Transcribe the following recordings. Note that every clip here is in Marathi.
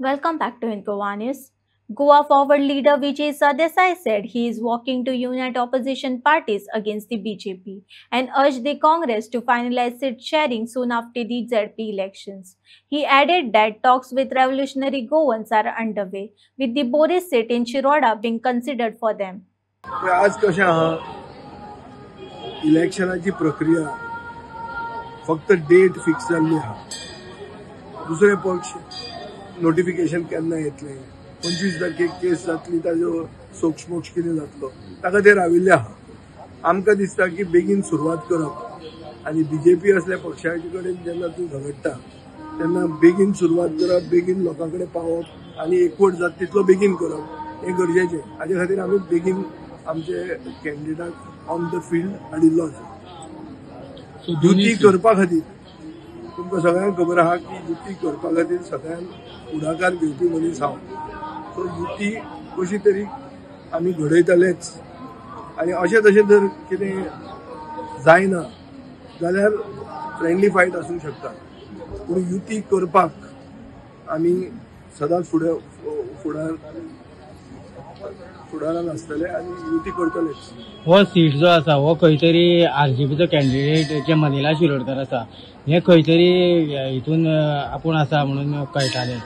Welcome back to Info One News. Goa Forward leader Vijay Sardesai said he is working to unite opposition parties against the BJP and urged the Congress to finalize seat sharing soon after the ZP elections. He added that talks with revolutionary Goans are underway, with the Boris seat in Shiroda being considered for them. आज कशें आहा इलेक्शनाची प्रक्रिया फक्त डेट फिक्स जाल्ली आहा. दुसरे पक्ष नोटिफिकेशन केन्ना येतलें 25 तारखेक केस जातली ताजो सोक्षमोक्ष कितें जातलो ताका ते राविल्ले आहा. आमकां दिसता की बेगीन सुरवात करप आनी बीजेपी असल्या पक्षाचे कडेन जेन्ना तूं झगडटा तेन्ना बेगीन सुरवात करप, बेगीन लोकां कडेन पावप आनी एकवट जाता तितलो बेगीन करप हें गरजेचें. हाजे खातीर आमी बेगीन आमचे कॅन्डिडेट ऑन द फील्ड हाडिल्लो आसा. युती करपा खातीर तुमकां सगळ्यांक खबर आहा की युती करपा खातीर सगळ्यांक फुडाकार घेवपी मनीस हांव. सो युती कशी तरी आमी घडयतलेच आनी अशें तशें जर कितें जायना जाल्यार फ्रेंडली फायट आसूंक शकता, पूण युती करपाक आमी सदांच फुडारान आसतले आनी युती करतलेच. हो सीट जो आसा हो खंय तरी आरजेपीचो कॅन्डिडेट जे मनिला शिरोडकर आसा हे खंय तरी हितून आपूण आसा म्हणून कळटालें.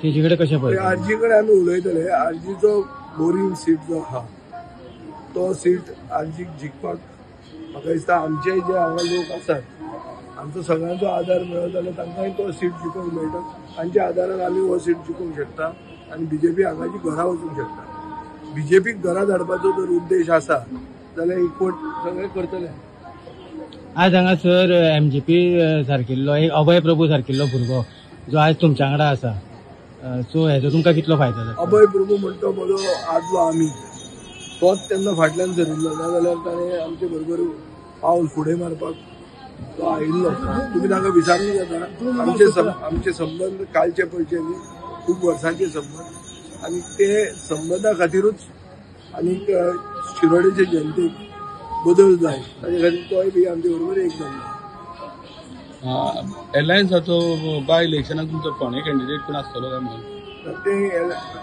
तेजे कडेन कशें पळयता? आरजी कडेन आमी उलयतले. आरजीचो बोरींग सीट जो आहा तो सीट आरजीक जिखपाक म्हाका दिसता आमचे जे हांगा लोक आसात आमचो सगळ्यांचो आदार मेळत जाल्यार तांकांय तो सीट जिखूंक मेळटा. तांच्या आदारान आमी हो सीट जिखूंक शकता आनी बीजेपी हांगाची घरा वचूंक शकता. बीजेपीक घरा धाडपाचो जर उद्देश आसा जाल्यार एकवट सगळे करतले. आज हांगासर एमजीपी सारकिल्लो एक अभय प्रभू सारकिल्लो भुरगो जो आज तुमच्या वांगडा आसा, सो हेजो तुमकां कितलो फायदो जाता? अभय प्रभू म्हणटा म्हजो आदलो आमी तोच तेन्ना फाटल्यान सरिल्लो ना जाल्यार ताणें आमचे बरोबर पावल फुडें मारपाक तो आयिल्लो. तुमी तांकां विचारूंक जाता. आमचे संबंद कालचे पयचे न्ही, खूब वर्सांचे संबंद आनी ते संबंदा खातीरूच आनीक शिरोडेचे जनतेक बदल जाय ताचे खातीर तोय बी आमचे बरोबर एक जाल्लो. एलायन्साचो बाय इलेक्शनाक तुमचो फोंडे कॅन्डिडेट कोण आसतलो काय म्हणून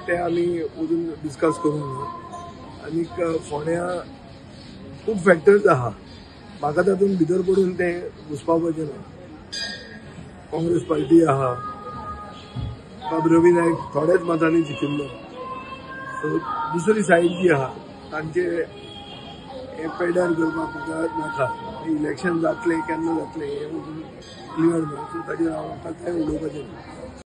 ते आमी अजून डिस्कस करूंक आनीक फोंड्या खूब फॅक्टर्स आहा. म्हाका तातूंत भितर पडून तें घुसपावपाचें ना. काँग्रेस पार्टी आहा, बाब रवी नायक थोड्याच मतांनी जिखिल्लो. सो दुसरी सायड जी आहा तांचे हे पेड्यार करपाक म्हाका नाका. इलेक्शन जातलें केन्ना जातलें हें अजून क्लियर ना. सो ताजेर हांव ताका कांय उलोवपाचें ना.